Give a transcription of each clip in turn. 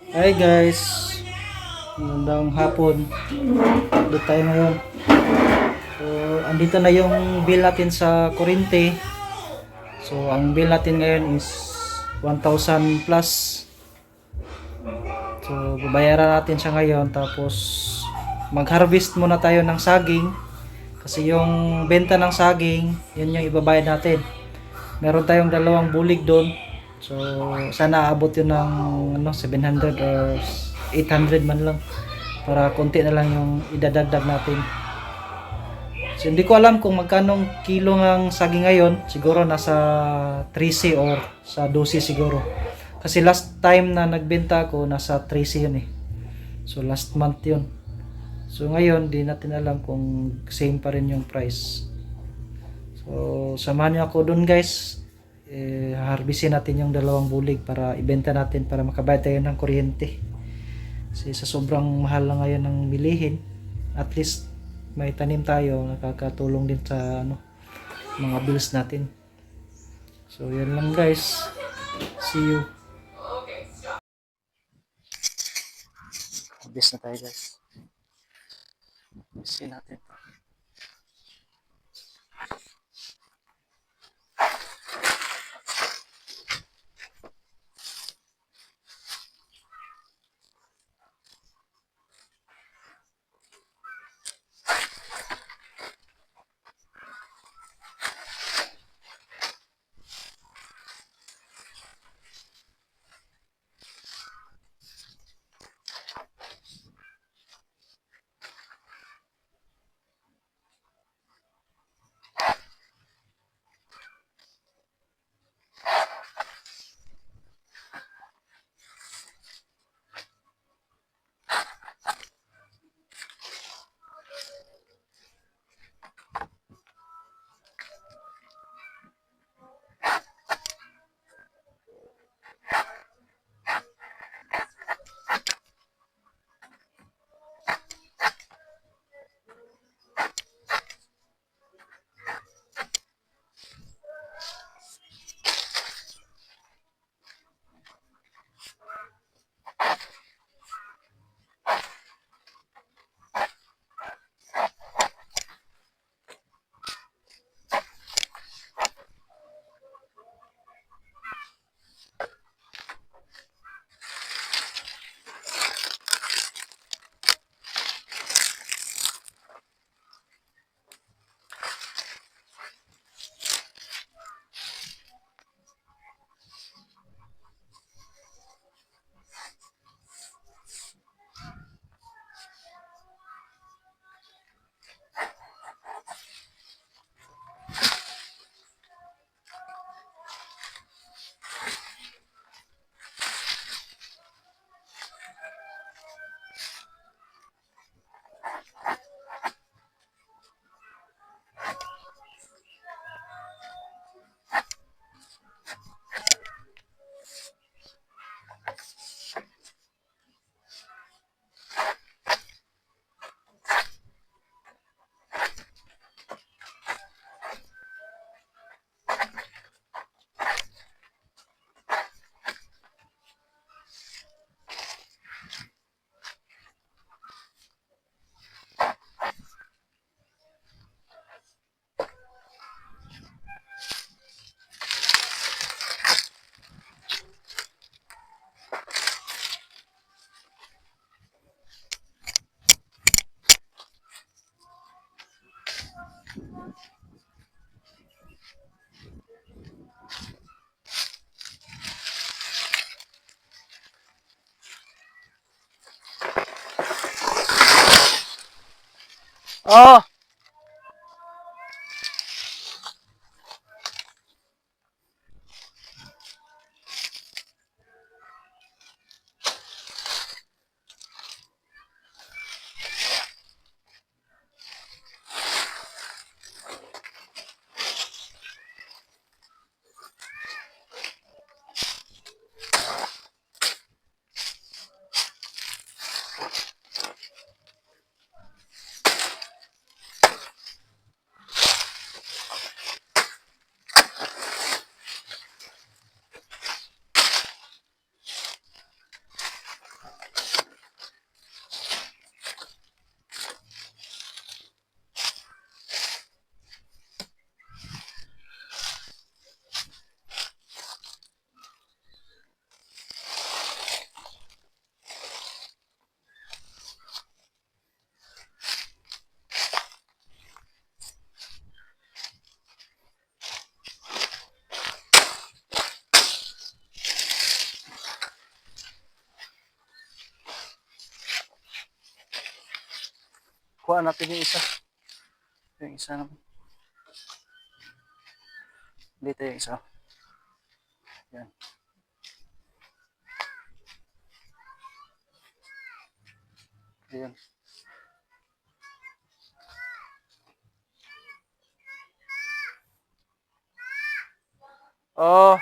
Hi guys, magandang hapon. Doon tayo ngayon. So, andito na yung bill natin sa kuryente. So, ang bill natin ngayon is 1,000 plus. So, babayaran natin siya ngayon. Tapos, mag-harvest muna tayo ng saging. Kasi yung benta ng saging, yun yung ibabayad natin. Meron tayong dalawang bulig doon. So, sana abot yun ng 700 or 800 man lang. Para konti na lang yung idadagdag natin. So, hindi ko alam kung magkano kilo ng saging ngayon. Siguro nasa 13 or sa 12 siguro. Kasi last time na nagbenta ako, nasa 13 yun eh. So, last month yun. So, ngayon, di natin alam kung same pa rin yung price. So, samahan niyo ako dun guys. Harbisin natin yung dalawang bulig para ibenta natin para makabayad tayo ng kuryente. Kasi sa sobrang mahal na ngayon ng bilihin, at least may tanim tayo, nakakatulong din sa mga bills natin. So yan lang guys. See you. Habis na tayo guys. Habisin natin. Oh, kuha natin yung isa. Yung isa naman. Dito yung isa. Yan. Ayan. Oh.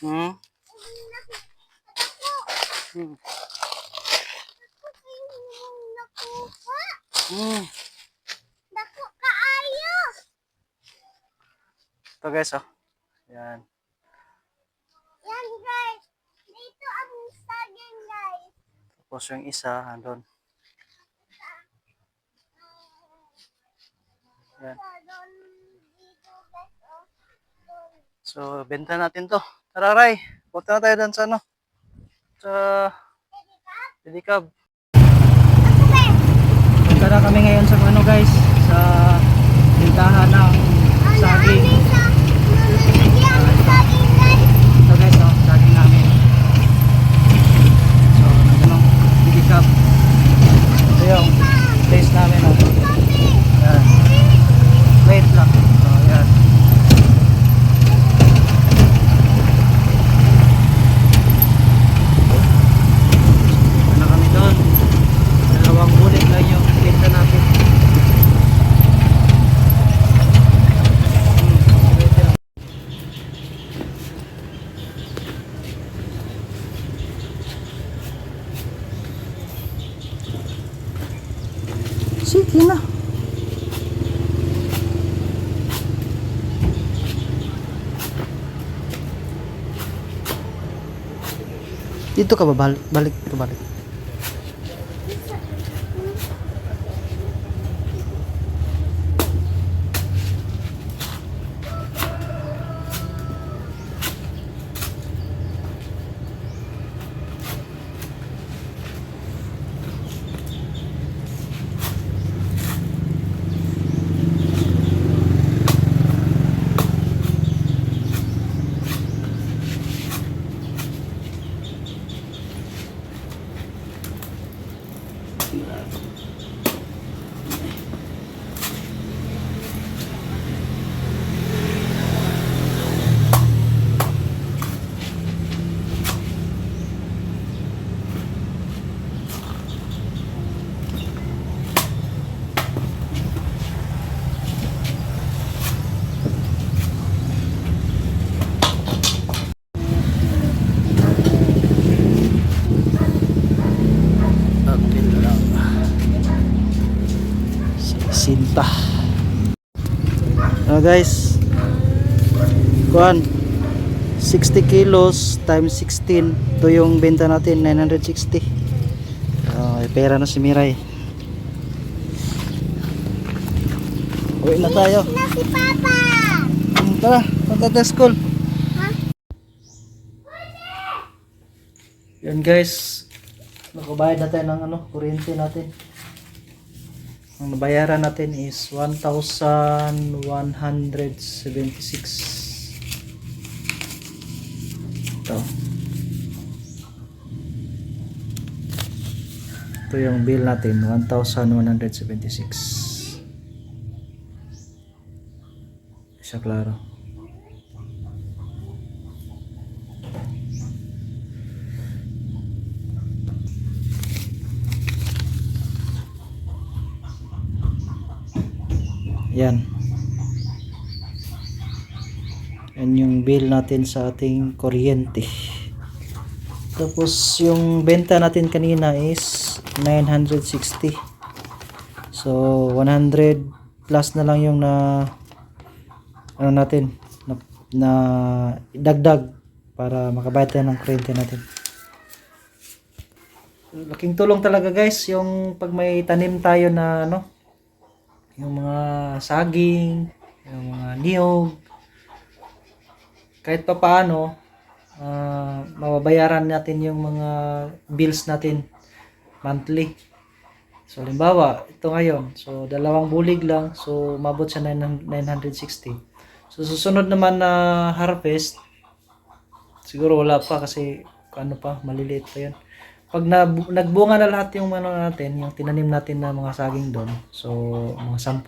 Hmm. Hmm. Hmm. Dako kaayo. Ito guys, oh. Yan. Yan guys. Dito ang saging guys. Tapos yung isa, andun. Yan. Dito guys oh. Doon. So, benta natin to. Tara, Ray. Punta na tayo dun sa ano. Sa Pedicab. Ako ba? Punta na kami ngayon sa ano guys. Sa tindahan ng saging. Ano sa nananagyan ang saging guys? Ito guys, oh. Saging namin. So, nandun ang Pedicab. Ito yung place namin, oh. Yan. Wait lang. So, yan. Na kami doon. Dalawang bulit lang yung benta natin. Sige na. Dito ka ba? Balik ka balik. Sinta. Guys, kuan 60 kilos times 16, ito yung benta natin, 960. May pera na si Miray. Uwi na tayo. Na si Papa. Tara, punta tayo school. Ha? Yan guys, nakabayad na tayo ng kuryente natin. Ang nabayaran natin is 1,176. Ito yung bill natin, 1,176. Isa klaro. Yan. Yan yung bill natin sa ating kuryente. Tapos yung benta natin kanina is 960. So 100 plus na lang yung natin na dagdag para makabayad tayo ng kuryente natin. Laking tulong talaga guys yung pag may tanim tayo na yung mga saging, yung mga niyog, kahit pa paano mababayaran natin yung mga bills natin monthly. So halimbawa ito ngayon, so dalawang bulig lang, so mabot siya 960. So susunod naman na harvest siguro wala pa kasi maliliit pa yun. Pag nagbunga na lahat yung natin, yung tinanim natin na mga saging doon, so mga 10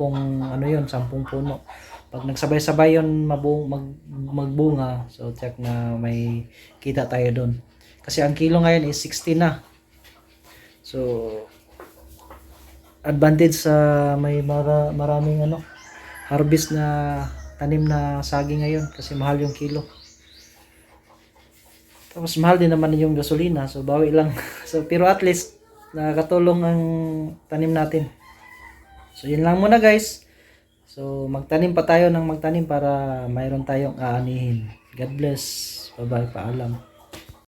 10 puno. Pag nagsabay-sabay yun magbunga, so check na may kita tayo doon. Kasi ang kilo ngayon is 60 na. So advantage sa may maraming harvest na tanim na saging ngayon kasi mahal yung kilo. Tapos mahal din naman yung gasolina, so bawi lang. So pero at least nakakatulong ang tanim natin. So yun lang muna guys. So magtanim pa tayo ng magtanim para mayroon tayong aanihin. God bless. Bye bye, paalam.